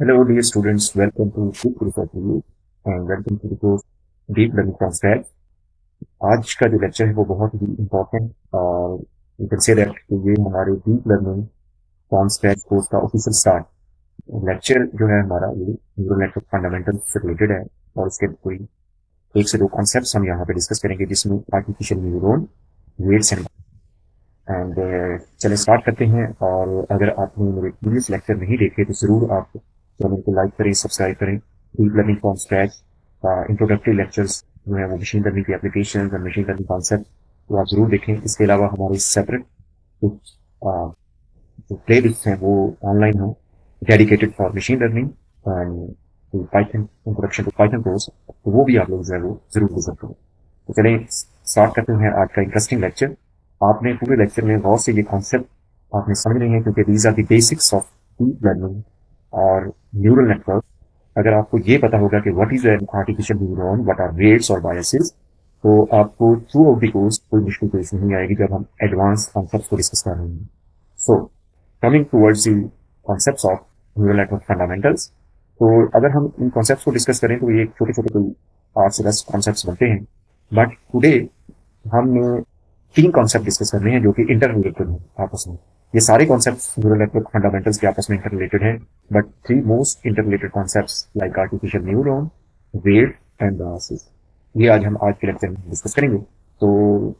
Hello, dear students. Welcome to Quick Research Review and welcome to the course Deep Learning from Scratch. आज का जो lecture है वो बहुत ही इम्पोर्टेंट और यू कैन से दैट ये हमारे deep learning from scratch course का ऑफिशियल स्टार्ट लेक्चर जो है हमारा ये न्यूरल नेटवर्क फंडामेंटल्स से रिलेटेड है और उसके कोई एक से दो कॉन्सेप्ट्स हम यहाँ पे डिस्कस करेंगे जिसमें आर्टिफिशियल न्यूरॉन वेट्स एंड चले स्टार्ट करते हैं। और अगर आपने मेरे प्रीवियस लेक्चर नहीं देखे तो जरूर आप चैनल को लाइक करें, सब्सक्राइब करें। डीप लर्निंग फ्रॉम स्क्रैच का इंट्रोडक्टरी लेक्चर्स जो है वो मशीन लर्निंग की एप्लीकेशन और मशीन लर्निंग कॉन्सेप्ट तो आप जरूर देखें। इसके अलावा हमारे सेपरेट कुछ जो प्ले लिस्ट हैं वो ऑनलाइन हो dedicated for machine learning and Python introduction to Python course, तो वो भी आप लोग जो है वो जरूर विजिट करें। तो चलें स्टार्ट करते हैं आज का इंटरेस्टिंग लेक्चर। आपने पूरे लेक्चर में गौर से ये कॉन्सेप्ट आपने समझने हैं क्योंकि these are the basics of deep learning और न्यूरल नेटवर्क। अगर आपको ये पता होगा कि what is an artificial neuron, what are weights और बायसेस, तो आपको थ्रू आउट द कोर्स कोई मुश्किल पेश नहीं आएगी जब हम एडवांस कॉन्सेप्ट्स को डिस्कस कर रहे हैं। So coming towards the concepts of neural network fundamentals, तो अगर हम इन कॉन्सेप्ट्स को डिस्कस करें तो ये छोटे छोटे कोई 8 से 10 कॉन्सेप्ट्स बनते हैं, बट टुडे हमने 3 कॉन्सेप्ट डिस्कस करने हैं जो कि इंटर रिलेटेड हैं आपस में। ये सारे कॉन्सेप्ट्स न्यूरल नेटवर्क फंडामेंटल्स के आपस में इंटर रिलेटेड हैं, but 3 most interrelated concepts like artificial neuron, weight and biases, ये आज के लेक्चर में डिस्कस करेंगे। तो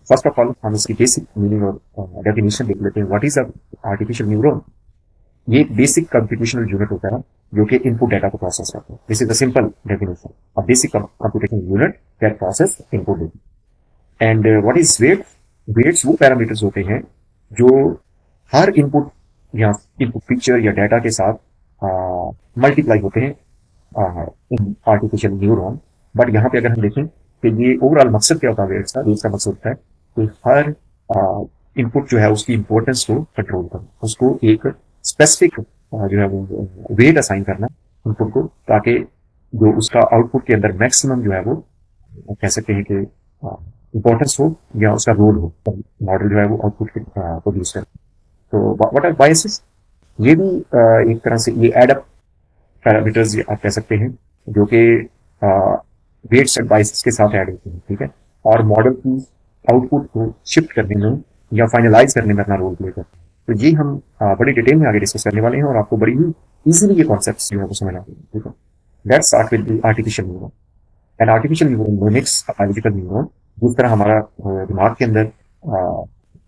फर्स्ट ऑफ ऑल हम इसकी बेसिक मीनिंग और डेफिनेशन देख लेते हैं। What is artificial neuron? ये एक बेसिक कंप्यूटेशनल यूनिट होता है जो कि इनपुट डाटा को प्रोसेस करता है। This is the simple definition, a basic computational unit that process input data. And what is weight? Weights वो पैरामीटर्स होते हैं जो हर इनपुट या इनपुट पिक्चर या डाटा के साथ मल्टीप्लाई होते हैं इन आर्टिफिशियल न्यूरॉन। बट यहाँ पे अगर हम देखें कि ये ओवरऑल मकसद क्या होता है वेट्स का? वेट्स का मकसद होता है कि हर इनपुट जो है उसकी इंपॉर्टेंस को कंट्रोल करना, उसको एक स्पेसिफिक जो है वो वेट असाइन करना इनपुट को, ताकि जो उसका आउटपुट के अंदर मैक्सिमम जो है वो कह सकते हैं कि इंपॉर्टेंस हो या उसका रोल हो, मॉडल जो है वो आउटपुट प्रोड्यूस करे। तो व्हाट आर बायसेस? ये भी एक तरह से ये एडअप पैरामीटर्स आप कह सकते हैं जो कि वेट्स एंड बायसेस के साथ ऐड होते हैं, ठीक है, और मॉडल की आउटपुट को शिफ्ट करने में या फाइनलाइज करने में अपना रोल प्ले करते हैं। तो ये हम बड़ी डिटेल में आगे डिस्कस करने वाले हैं और आपको बड़ी ही इजीली ये कॉन्सेप्ट्स जो है वो समझ आते हैं, ठीक है। Let's start with the artificial neuron. N artificial neuron mimics a biological neuron. जिस तरह हमारा दिमाग के अंदर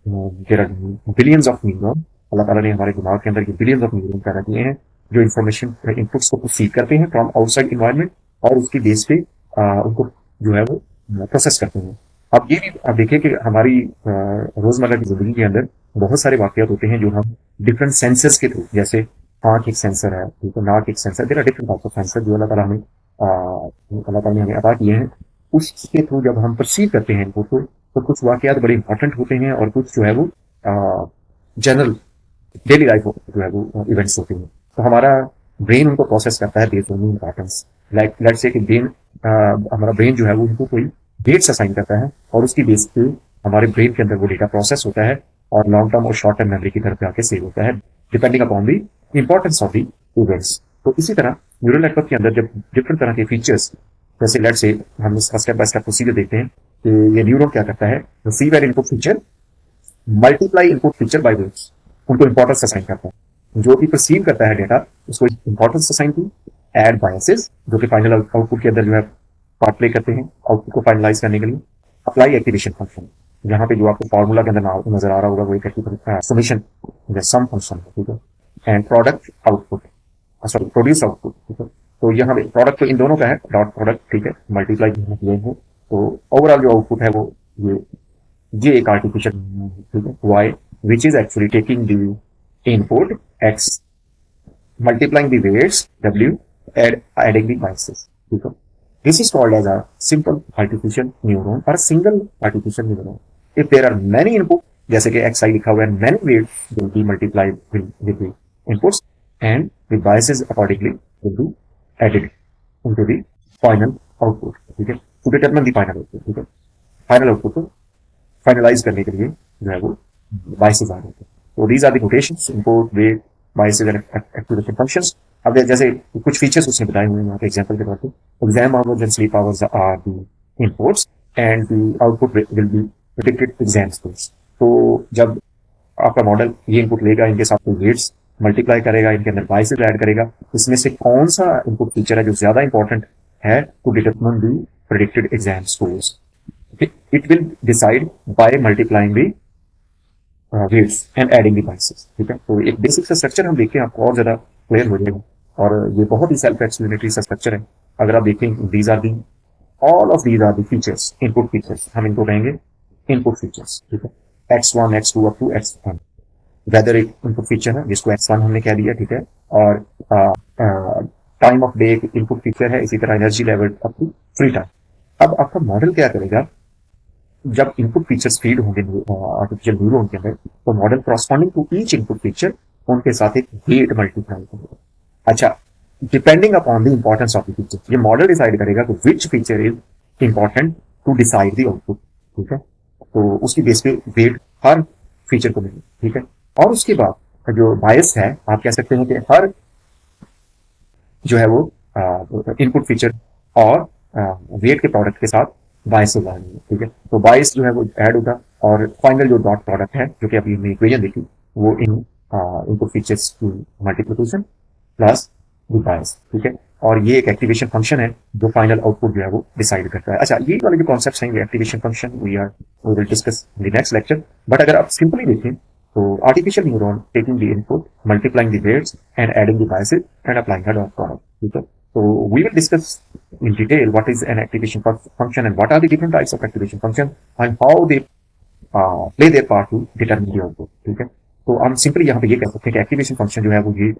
बिलियंस ऑफ न्यूरॉन, अल्लाह ताला ने हमारे दिमाग के अंदर बिलियंस ऑफ न्यूरॉन पैदा किए हैं जो इन्फॉर्मेशन इनपुट्स को परसीव करते हैं फ्रॉम आउटसाइड इन्वायरमेंट और उसकी बेस पे उनको जो है वो प्रोसेस करते हैं। अब ये भी आप देखिए कि हमारी रोजमर्रा की जिंदगी के अंदर बहुत सारे वाकयात होते हैं जो हम डिफरेंट सेंसर्स के थ्रू, जैसे आंख एक सेंसर है, ठीक है, नाक एक sensor, there are different types of sensor जो अल्लाह ताला ने हमें अता किए हैं। उसके थ्रू जब हम परसीव करते हैं इनको तो कुछ वाकयात बड़े इंपॉर्टेंट होते हैं और कुछ जो है वो जनरल डेली लाइफ जो है वो इवेंट्स होते हैं। तो हमारा ब्रेन उनको प्रोसेस करता है based on importance. Like let's say कि ब्रेन हमारा ब्रेन जो है वो उनको कोई डेट्स असाइन करता है और उसकी बेस पे हमारे ब्रेन के अंदर वो डेटा प्रोसेस होता है और लॉन्ग टर्म और शॉर्ट टर्म मेमोरी की तरफ जाके सेव होता है depending upon the importance of the events. तो इसी तरह न्यूरल नेटवर्क के अंदर जब डिफरेंट तरह के फीचर्स, जैसे लेट्स से हम इसका स्टेप बाय स्टेप प्रोसीजर देखते हैं कि ये न्यूरॉन क्या करता है, receive an input feature, multiply input feature by weights, उनको इंपॉर्टेंस असाइन करता है। जो भी परसीव करता है डेटा उसको इंपॉर्टेंस असाइन की, एड बायसेस जो कि फाइनल आउटपुट के अंदर जो है पार्ट प्ले करते हैं आउटपुट को फाइनलाइज करने के लिए, अप्लाई एक्टिवेशन फंक्शन, जहां पे जो आपको फॉर्मूला के अंदर नजर आ रहा होगा वो एक समेशन सम फंक्शन है, ठीक है, and product output, sorry produce output, ठीक है। तो यहाँ पे प्रोडक्ट तो इन दोनों का है, डॉट प्रोडक्ट, ठीक है, मल्टीप्लाई किए हैं, तो ओवरऑल जो आउटपुट है वो ये एक आर्टिफिशियल, ठीक है, Y which is actually taking the input X, multiplying the weights W, adding the biases, ठीक है। This is called as a simple artificial neuron or a single artificial neuron. If there are many inputs, जैसे कि xi लिखा हुआ है, many weights will be multiplied with the inputs and the biases accordingly will be added into the final output, ठीक है, to determine the final output, ठीक है। Final output को finalize करने के लिए जो है वो biases आ रहे हैं। So these are the notations: input, weight, biases and activation functions. अब जैसे कुछ फीचर्स उसने बताए हुए हैं यहाँ पे एग्जांपल के तौर पे, exam hours and sleep hours are the inputs and the output will be predicted exam scores. तो जब आपका मॉडल ये इनपुट लेगा, इनके साथ वेट्स मल्टीप्लाई करेगा, इनके अंदर बायसेस ऐड करेगा, इसमें से कौन सा इनपुट फीचर है जो ज्यादा इंपॉर्टेंट है to determine the predicted exam scores. It will decide by multiplying the weights and adding the biases. ठीक है, तो एक बेसिक सा स्ट्रक्चर हम देखें आपको और ज्यादा क्लियर हो जाएगा, और ये बहुत ही सेल्फ एक्सप्लेनेटरी सा स्ट्रक्चर है। अगर आप देखें, these are the all of these are the features, input features, हम इनको कहेंगे इनपुट फीचर्स। ठीक है, x1 x2 up to x1, weather एक इनपुट फीचर है जिसको x1 हमने कह दिया। ठीक है, और टाइम ऑफ डे एक इनपुट फीचर है, इसी तरह energy level up to free time. अब आपका मॉडल क्या करेगा, जब इनपुट फीचर्स फीड होंगे आर्टिफिशियल न्यूरॉन के अंदर, तो model corresponding to each input feature उनके साथ एक वेट मल्टीप्लाई करेगा। अच्छा, depending upon the importance of the feature, ये मॉडल डिसाइड करेगा कि which feature is important to decide the output. ठीक है, तो उसकी बेस पे वेट हर फीचर को मिलेगा। ठीक है, और उसके बाद जो बायस है, आप कह सकते हैं कि हर जो है वो इनपुट फीचर और वेट के प्रोडक्ट के साथ बायस होगा। ठीक है, तो बायस जो है वो ऐड होगा, और फाइनल जो डॉट प्रोडक्ट है, जो कि अभी हमने इक्वेशन देखी, वो इन इनपुट फीचर्स की मल्टीप्लिकेशन प्लस द बायस। ठीक है, और ये एक एक्टिवेशन फंक्शन है जो फाइनल आउटपुट जो है वो डिसाइड करता है। अच्छा, ये वाले जो कॉन्सेप्ट्स हैं, activation function we will discuss in the next lecture. But अगर आप सिंपली देखें तो artificial neuron taking the input, multiplying the weights and adding the biases and applying the dot product. ठीक है, so we will discuss in detail what is an activation function and what are the different types of activation function and how they play their part to determine the output। ठीक है, तो हम simply यहाँ पे ये कह सकते हैं कि एक्टिवेशन फंक्शन जो है वो ये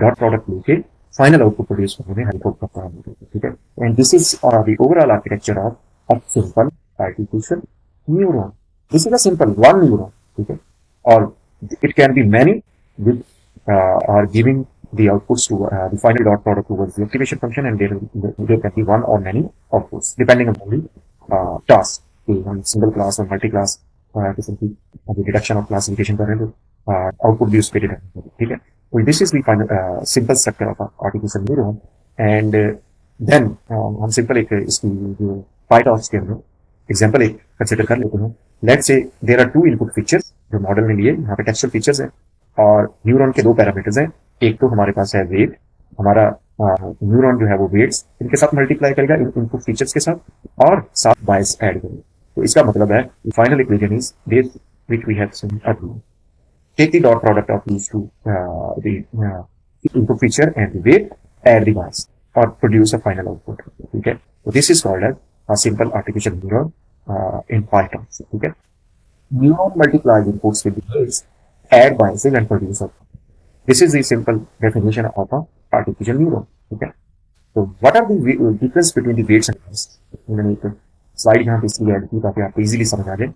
डॉट प्रोडक्ट लेके फाइनल आउटपुट प्रोड्यूस करने में हेल्प करता है। ठीक है, and this is the overall architecture of a simple artificial neuron. This is a simple one neuron. ठीक है, और it can be many with are giving the outputs to the final dot product towards the activation function, and there can be one or many outputs depending upon the task। हम single class और multi class किसी की deduction और classification कर रहे हैं, तो output भी उस पर डिटेक्ट करें। ठीक है, तो this is the final simple structure of artificial neuron. And then हम सिंपल एक इसकी जो पाइटॉक्स के अंदर एग्जाम्पल एक कंसिडर कर लेते हैं। Let's say there are two input features जो मॉडल ने लिए, यहाँ पे टेक्सचुअल फीचर्स हैं, और न्यूरॉन के दो पैरामीटर्स हैं। एक तो हमारे पास है वेट, हमारा न्यूरॉन जो है वो वेट्स इनके साथ मल्टीप्लाई करेगा इनपुट फीचर्स के साथ, और साथ बायस ऐड करेगा। तो इसका मतलब है final equation is this which we have seen earlier. Take the dot product of these two the input feature and the weight, add the bias और प्रोड्यूस अ फाइनल आउटपुट। ठीक है, तो this is called as a simple artificial neuron in Python। ठीक है, neuron multiplies inputs with the weights, add biases and produce output। This is the simple definition of a artificial neuron। ठीक है, तो what are the difference between the weights and biases? मैंने एक slide यहाँ पे इसलिए ऐड की ताकि आप इजीली समझ आ जाए।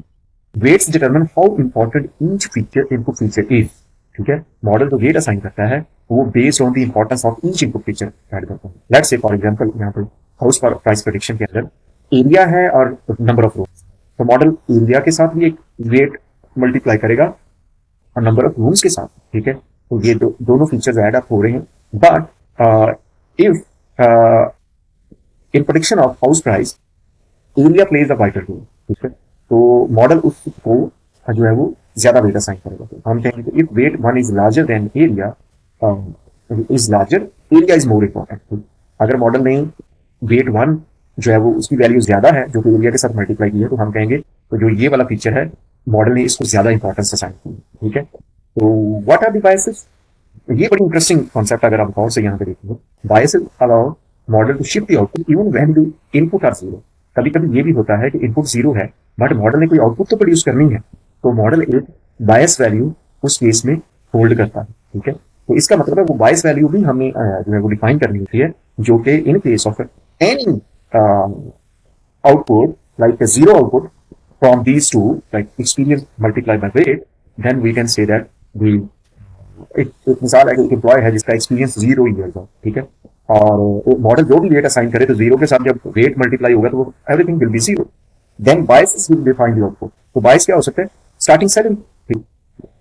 Weights determine how important each feature input feature is। ठीक है, मॉडल जो वेट असाइन करता है वो based on the importance of each input feature add करता है। लेट्स से फॉर एग्जांपल यहाँ पे हाउस प्राइस प्रेडिक्शन के अंदर एरिया है और नंबर ऑफ रूम्स, तो मॉडल एरिया के साथ भी एक वेट मल्टीप्लाई करेगा और नंबर ऑफ रूम्स के साथ। ठीक है, तो ये दोनों फीचर्स ऐड अप हो रहे हैं। But if in prediction of house price area plays a vital role. ठीक है, तो मॉडल उसको जो है वो ज्यादा वेट असाइन करेगा। तो हम कहेंगे if wait one is larger than area is larger, area is more important. अगर मॉडल ने वेट वन जो है वो उसकी वैल्यू ज्यादा है जो कि एरिया के साथ मल्टीप्लाई की है, तो हम कहेंगे तो जो ये वाला फीचर है मॉडल ने इसको ज्यादा इंपॉर्टेंस असाइन की। ठीक है, तो व्हाट आर द बायसेस? ये बड़ी इंटरेस्टिंग कॉन्सेप्ट अगर आप गौर से यहाँ पे देखेंगे। Biases allow model to shift the output even when the input are zero. कभी कभी ये भी होता है कि इनपुट जीरो है बट मॉडल ने कोई आउटपुट तो प्रोड्यूस करनी है, तो मॉडल एक बायस वैल्यू उस केस में होल्ड करता है। ठीक है, तो इसका मतलब है वो बायस वैल्यू भी हमें जो है वो डिफाइन करनी होती है, जो कि in case of any output like a zero output from these two, like experience multiplied by weight, then we can say that the एक मिसाल है कि एक एम्प्लॉय है जिसका एक्सपीरियंस 0 ईयर्स है। ठीक है, और मॉडल जो भी वेट असाइन करे तो 0 के साथ जब वेट मल्टीप्लाई होगा तो everything will be 0, then bias will define the output. तो बायस क्या हो सकता है? Starting setting.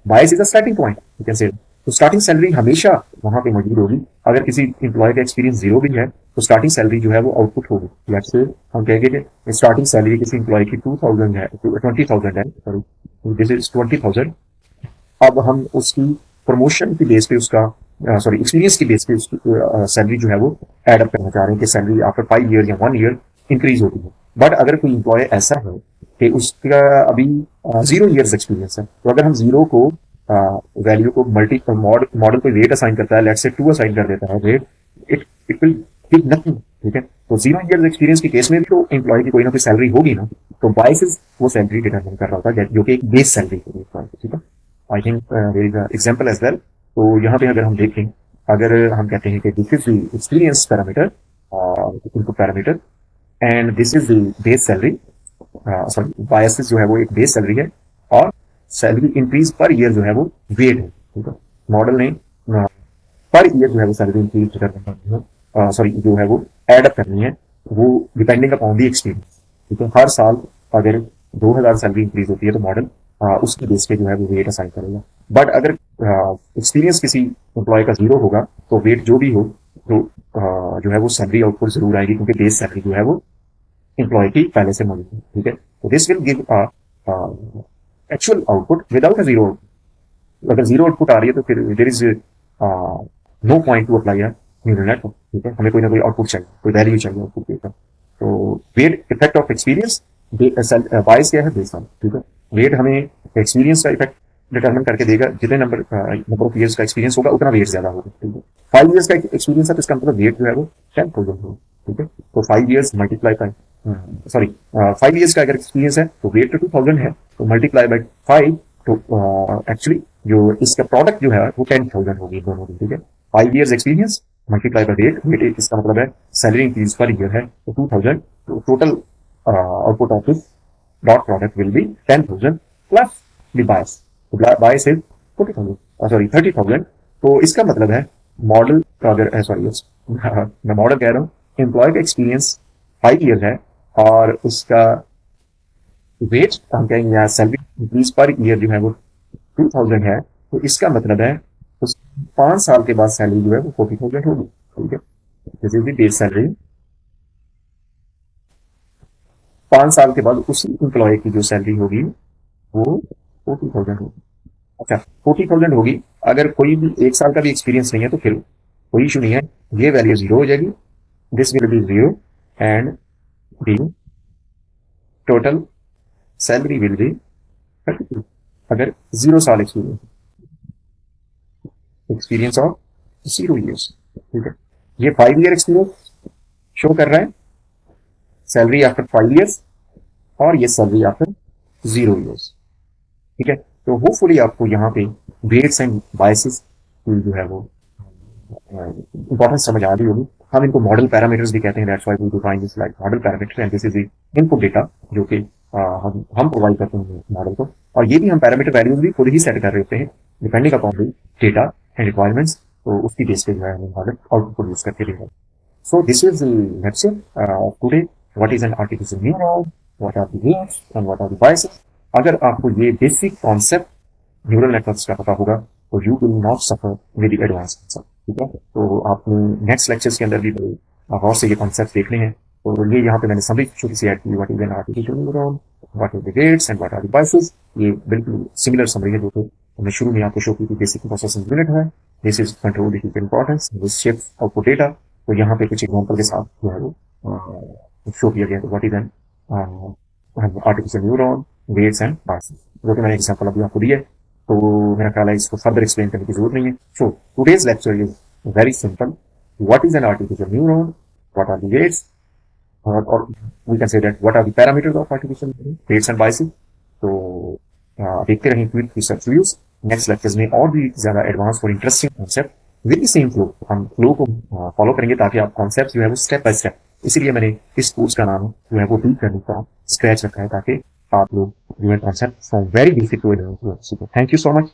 Bias is a starting point, you can say तो स्टार्टिंग सैलरी हमेशा वहां पे मौजूद होगी। अगर किसी इंप्लॉय का एक्सपीरियंस जीरो भी है तो स्टार्टिंग सैलरी जो है वो आउटपुट होगी। लेट्स से हम कहेंगे कि स्टार्टिंग सैलरी किसी इंप्लॉय की 2000 है, 20,000 है, सॉरी दिस इज 20,000। अब हम उसकी प्रमोशन की बेस पे उसका सॉरी एक्सपीरियंस की बेस पे उसकी सैलरी जो है वो एड अप करना चाह रहे हैं कि सैलरी आफ्टर 5 ईयर या 1 ईयर इंक्रीज होती है। बट अगर कोई इंप्लॉय ऐसा है कि उसका अभी 0 ईयर्स एक्सपीरियंस है, तो अगर हम जीरो को वैल्यू को मल्टी मॉडल को वेट असाइन करता है, लेट्स से 2 असाइन कर देता है weight, it it will give nothing. ठीक है, तो 0 ईयर्स एक्सपीरियंस के केस में भी तो एम्प्लॉय की कोई ना कोई सैलरी होगी ना, तो बायसेस वो सैलरी डिटरमाइन कर रहा होता है जो कि एक बेस सैलरी होगी। ठीक है, I think there is example as well. तो यहाँ पे अगर हम देखें, अगर हम कहते हैं कि this is the experience parameter और input parameter and this is the base salary, sorry biases जो है वो एक बेस सैलरी है और सैलरी इंक्रीज पर ईयर जो है वो वेट है। ठीक है, मॉडल ने पर ईयर जो है वो सैलरी इंक्रीज करनी है, सॉरी जो है वो एड अप करनी है, वो डिपेंडिंग अपॉन दी एक्सपीरियंस। ठीक है, हर साल अगर 2000 सैलरी इंक्रीज होती है तो मॉडल उसके बेस पे जो है वो वेट असाइन करेगा। बट अगर एक्सपीरियंस किसी एम्प्लॉय का जीरो होगा तो वेट जो भी हो तो जो है वो सैलरी आउटपुट जरूर आएगी, क्योंकि बेस सैलरी जो है वो एम्प्लॉय की पहले से मौजूद है। ठीक है, तो this will give actual output without a zero. अगर जीरो आउटपुट आ रही है तो फिर there is no point to apply neural network. ठीक है, हमें कोई ना कोई आउटपुट चाहिए, कोई वैल्यू चाहिए आउटपुट के ऊपर। तो वेट इफेक्ट ऑफ एक्सपीरियंस बायस क्या है, बेस ऑन। ठीक है, वेट हमें एक्सपीरियंस का इफेक्ट डिटरमिन करके देगा, जितने नंबर ऑफ ईयर्स का एक्सपीरियंस होगा उतना वेट ज्यादा होगा। ठीक है, 5 ईयर्स का एक्सपीरियंस है तो इसका मतलब वेट जो है वो 10,000 होगा। ठीक है, तो 5 years multiply by sorry 5 years का अगर एक्सपीरियंस है तो वेट तो 2000 है, तो मल्टीप्लाई बाय 5 तो एक्चुअली जो इसका प्रोडक्ट जो है वो 10,000 होगी दोनों की। ठीक है, 5 years experience multiply by weight, weight इसका मतलब है सैलरी इंक्रीज पर ईयर है तो 2000, तो total output of this dot product will be 10,000 plus the bias. तो बायस इज 40,000, सॉरी 30,000। तो इसका मतलब है मॉडल का अगर सॉरी मैं मॉडल कह रहा हूँ, एम्प्लॉय का एक्सपीरियंस 5 ईयर है और उसका वेट हम कहेंगे यहाँ सैलरी इंक्रीज पर ईयर जो है वो 2000 है, तो इसका मतलब है उस 5 साल के बाद सैलरी जो है वो 40,000 होगी। ठीक है, this is the base salary. 5 साल के बाद उसी इंप्लॉय की जो सैलरी होगी वो 40,000 होगी। अच्छा, 40,000 होगी। अगर कोई भी 1 साल का भी एक्सपीरियंस नहीं है तो फिर कोई इशू नहीं है, ये वैल्यू जीरो हो जाएगी, this will be zero and the total salary will be 32। अगर 0 साल एक्सपीरियंस ऑफ 0 ईयर्स। ठीक है, ये 5 ईयर एक्सपीरियंस शो कर रहा है, सैलरी आफ्टर 5 ईयर्स, और ये सैलरी आफ्टर 0 ईयर्स। ठीक है, तो होपफुली आपको यहाँ पे वेट्स एंड बायसेस की जो है वो इंपॉर्टेंस समझ आ रही होगी। हम इनको मॉडल पैरामीटर्स भी कहते हैं, that's why we define this like model parameter and this is the input data जो कि हम प्रोवाइड करते हैं मॉडल को, और ये भी हम पैरामीटर वैल्यूज भी खुद ही सेट कर रहे होते हैं depending upon the data and requirements. तो उसकी बेस पे जो है हमें मॉडल आउटपुट प्रोड्यूस करके देगा। So this is the lecture of today. What is an artificial neuron? What are the weights and what are the biases? अगर आपको ये बेसिक कॉन्सेप्ट न्यूरल नेटवर्क्स का पता होगा तो you will not suffer with the advance concept. ठीक है, तो आपने नेक्स्ट लेक्चर्स के अंदर भी और से ये कॉन्सेप्ट देखने हैं। तो ये यहाँ पे मैंने सभी छोटी सी ऐड की, what is an artificial neuron, what are the weights and what are the biases. ये बिल्कुल सिमिलर समरी है जो कि हमने शुरू में आपको शो की थी। बेसिक प्रोसेसिंग यूनिट है, this is control the importance, this shift output data. तो यहाँ पे कुछ एग्जाम्पल के साथ जो है वो शो किया गया है, what is an artificial neuron, weights and biases, जो कि मैंने एग्जाम्पल अभी आपको दिया है। तो मेरा ख्याल है इसको फर्दर एक्सप्लेन करने की जरूरत नहीं है। So today's lecture is very simple, what is an artificial neuron, what are the weights, और we can say that what are the parameters of artificial neuron, weights and biases. तो देखते रहें quick research views. Next lectures में और भी ज्यादा advance और interesting concept with the same flow, हम फ्लो को फॉलो करेंगे ताकि आप कॉन्सेप्ट जो है वो स्टेप बाय स्टेप, इसीलिए मैंने इस कोर्स का नाम जो है वो डीप करने का स्क्रैच रखा है, ताकि आप लोग जो है concept from very basic to advance. Thank you so much.